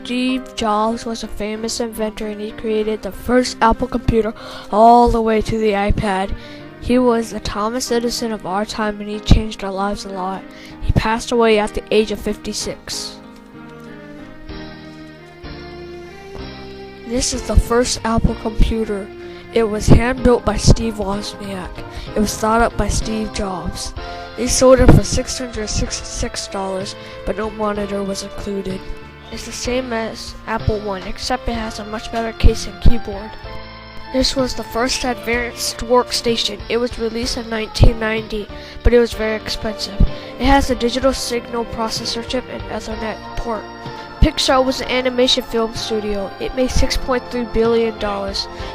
Steve Jobs was a famous inventor, and he created the first Apple computer all the way to the iPad. He was the Thomas Edison of our time, and he changed our lives a lot. He passed away at the age of 56. This is the first Apple computer. It was hand-built by Steve Wozniak. It was thought up by Steve Jobs. They sold it for $666, but no monitor was included. It's the same as Apple I, except it has a much better case and keyboard. This was the first advanced workstation. It was released in 1990, but it was very expensive. It has a digital signal processor chip and Ethernet port. Pixar was an animation film studio. It made $6.3 billion.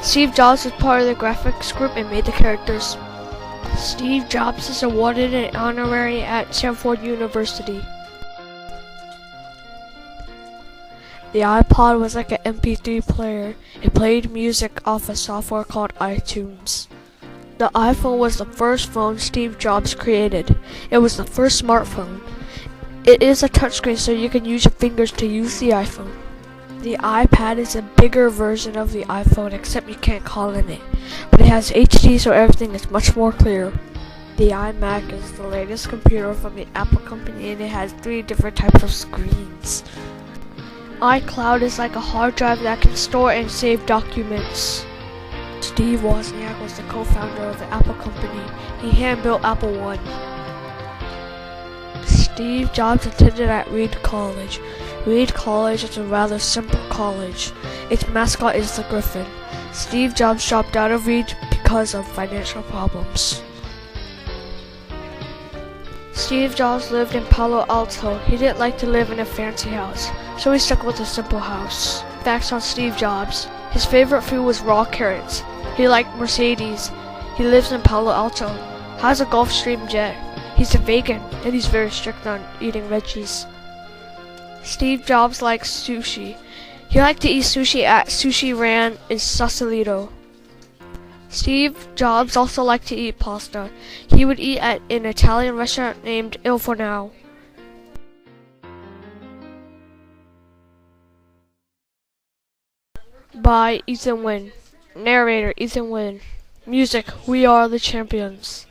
Steve Jobs was part of the graphics group and made the characters. Steve Jobs is awarded an honorary at Stanford University. The iPod was like an MP3 player. It played music off a software called iTunes. The iPhone was the first phone Steve Jobs created. It was the first smartphone. It is a touchscreen, so you can use your fingers to use the iPhone. The iPad is a bigger version of the iPhone, except you can't call in it. But it has HD, so everything is much more clear. The iMac is the latest computer from the Apple company, and it has 3 different types of screens. iCloud is like a hard drive that can store and save documents. Steve Wozniak was the co-founder of the Apple company. He hand-built Apple I. Steve Jobs attended at Reed College. Reed College is a rather simple college. Its mascot is the Griffin. Steve Jobs dropped out of Reed because of financial problems. Steve Jobs lived in Palo Alto. He didn't like to live in a fancy house, so he stuck with a simple house. Facts on Steve Jobs. His favorite food was raw carrots. He liked Mercedes. He lives in Palo Alto. Has a Gulfstream jet. He's a vegan, and he's very strict on eating veggies. Steve Jobs likes sushi. He liked to eat sushi at Sushi Ran in Sausalito. Steve Jobs also liked to eat pasta. He would eat at an Italian restaurant named Il Forno. By Ethan Nguyen. Narrator Ethan Nguyen. Music, We Are the Champions.